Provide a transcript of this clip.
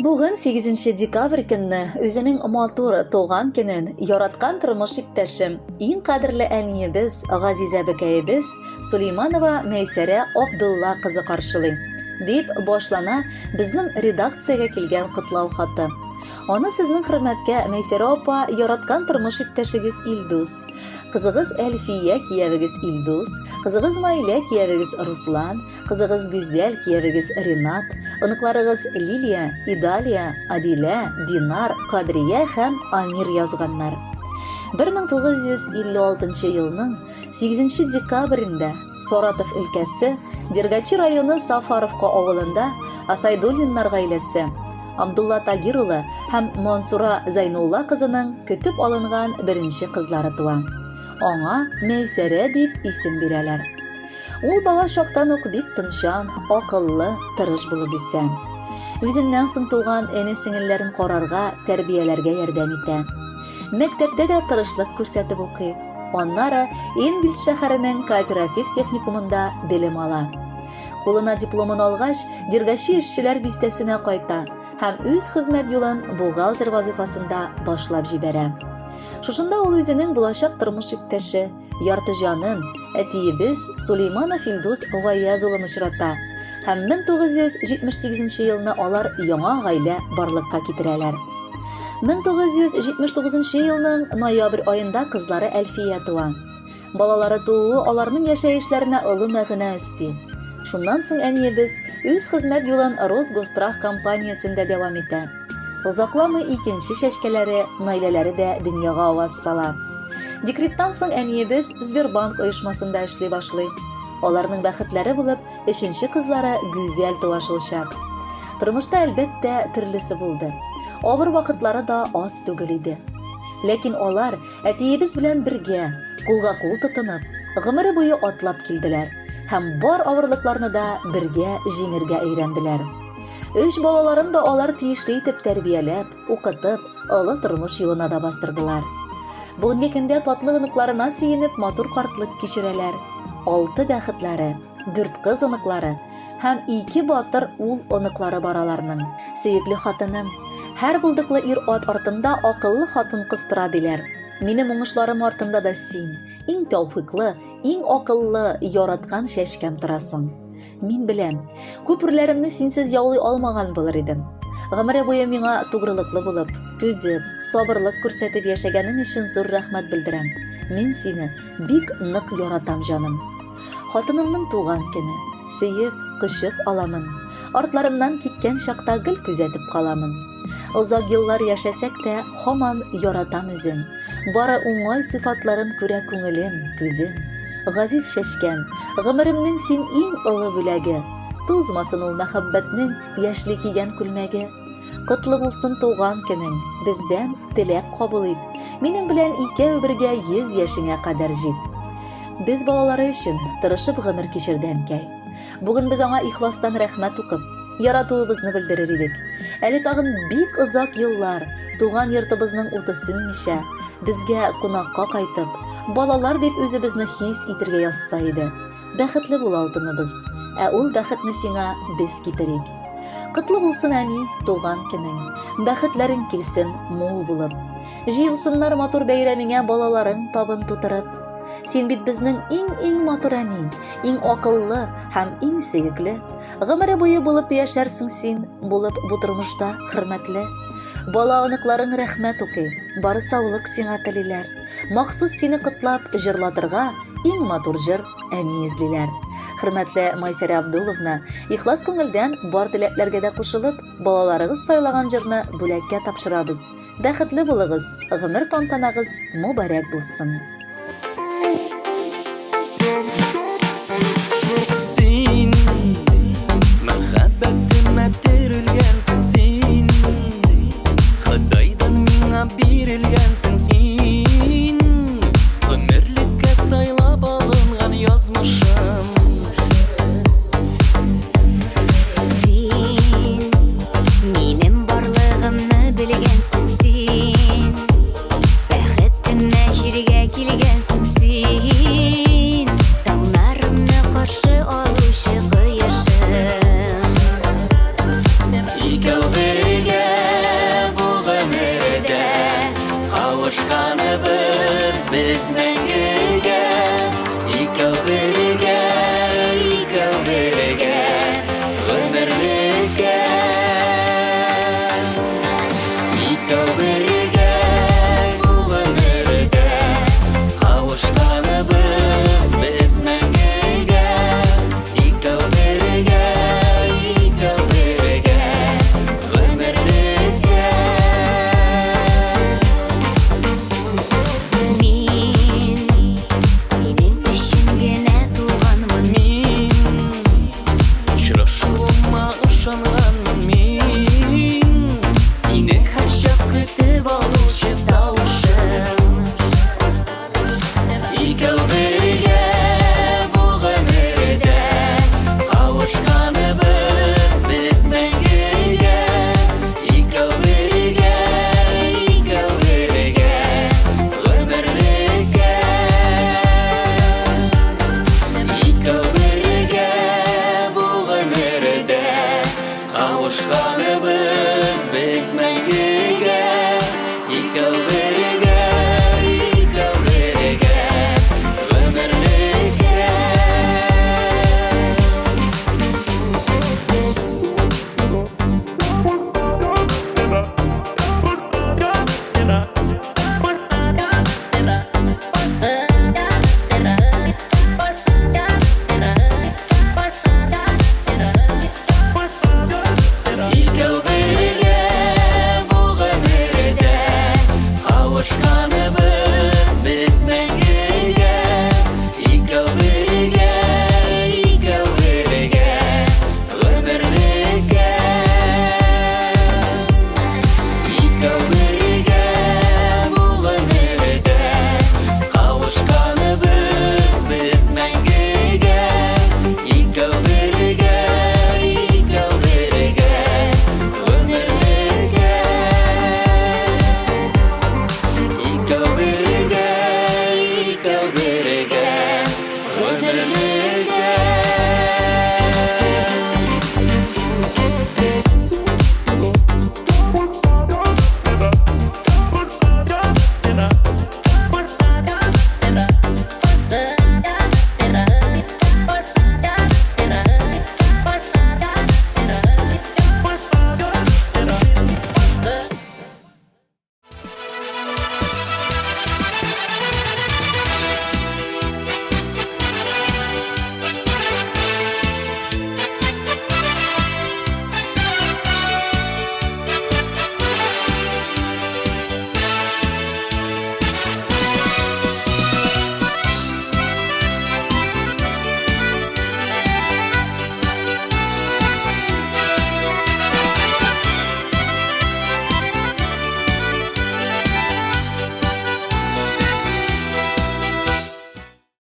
Бүген 8 декабрь көнне үзенең матур туган көнен яраткан тормыш иптәшем, иң кадерле әниебез, газизә бекәебез Сулейманова Мәйсәрә Абдулла кызы каршылый, дип башлана безнең редакциягә килгән котлау хаты. Аны сезнең хөрмәткә Мәйсәрә апа яраткан тормыш иптәшегез Илдус, кызыгыз Әлфия киявегез Илдус, кызыгыз Наилә киявегез Руслан, кызыгыз Гүзәл киявегез Ринат, оныкларыгыз Лилия, Идалия, Адилә, Динар, Кадрия һәм Амир язганнар. 1956 елның 8 декабрендә Саратов өлкәсе Дергачи районы Сафаровка авылында Асайдуллиннар гаиләсе Абдулла Тагир улы һәм Мансура Зайнулла кызының көтеп алынган беренче кызлары туа. Аңа Мәйсәрә дип исем бирәләр. Ул бала чактан ук бик тынчан, акыллы, тырыш булып үсә. Үзеннән соң туган әни-сеңелләрен карарга, тәрбияләргә ярдәм итә. Мәктәптә дә тырышлык күрсәтеп укый. Аннары Ингиз шәһәренең кооператив техникумында белем ала. Кулына дипломын алгач, Дергачи эшчеләр бистәсенә кайта һәм үз хезмәт юлын бухгалтер вазифасында башлап җибәрә. Шушында ул үзенең булачак тормыш иптәше, ярты җанын, әтиебез Сулейманов Илдус Гаяз улын очрата һәм 1978 елны алар яңа гаилә барлыкка китерәләр. 1979 елның ноябрь айында кызлары Әлфия туа. Балалары тууы аларның яшәешләренә олы мәгънә өсти. Шуннан соң әниебез үз хезмәт юлын Росгострах компаниясендә дәвам итә. Озакламый икенче шәшкәләре, наиләләре дә дөньяга аваз сала. Декреттан соң әниебез Сбербанк оешмасында эшли башлый. Аларның бәхетләре булып, 3нче кызлары Гүзәл туа шулчак. Тормышта әлбәттә төрлесе булды. Авыр вакытлары да аз түгел иде. Ләкин алар әтиебез белән бергә, кулга-кул тотынып, гомере буе атлап килделәр һәм бар авырлыкларны да бергә җиңәргә өйрәнделәр. 3 балаларын да алар тиешле итеп тәрбияләп, укытып, олы тормыш юлына да бастырдылар. Бүгенге көндә татлы оныкларына сөенеп матур картлык кичерәләр. 6 бәхетләре, 4 кыз оныклары һәм 2 батыр ул оныклары бараларның. Сөекле хатыным, һәр булдыклы ир ат артында акыллы хатын кыстыра диләр. Минем уңышларым артында да син, иң тәүфыйклы, иң акыллы яраткан шәшкәм торасың. Мин беләм, күперләремне синсез яулый алмаган булыр идем. Гомере буе миңа тугрылыклы булып, түзеп, сабырлык күрсәтеп яшәгәнең өчен зур рәхмәт белдерәм. Мин сине бик нык яратам, җаным. Хатынымның туган көне, сөеп, кочып аламын. Артларымнан киткән чакта гел күзәтеп каламын. Озак еллар яшәсәк тә, һаман яратам үзен. Бары уңай сыйфатларын күрә күңелем, күзем. Газиз шәшкән, гомеремнең син иң олы бүләге. Тузмасын ул мәхәббәтнең яшьли кигән күлмәге. Котлы булсын туган көнең, бездән теләк кабул ит. Минем белән икәү бергә 100 яшеңә кадәр җит. Без балалары өчен тырышып гомер кичерде әнкәй. Бүген без аңа ихластан рәхмәт укып, яратуыбызны белдерер идек. Әле тагын бик озак еллар туган йортыбызның уты сүнмичә, безгә кунакка кайтып, балалар дип үзебезне хис итергә язса иде. Бәхетле бул алтыныбыз, ә ул бәхетне сиңа без китерик. Котлы булсын әни, туган көнең, бәхетләрең килсен мул булып. Җыелсыннар матур бәйрәмеңә балаларың табын тутырып. Син бит безнең иң матур әни, иң акыллы һәм иң сөекле. Гомере буе булып яшәрсең син, булып бу тормышта хөрмәтле. Бала оныкларың рәхмәт укый, бары саулык сиңа телиләр. Махсус сине котлап җырлатырга иң матур җыр әни эзлиләр. Хөрмәтле Мәйсәрә Абдулловна, ихлас күңелдән бар теләкләргә дә кушылып, балаларыгыз сайлаган җырны бүләккә тапшырабыз. Бәхетле булыгыз, гомер тантанагыз мубарәк булсын.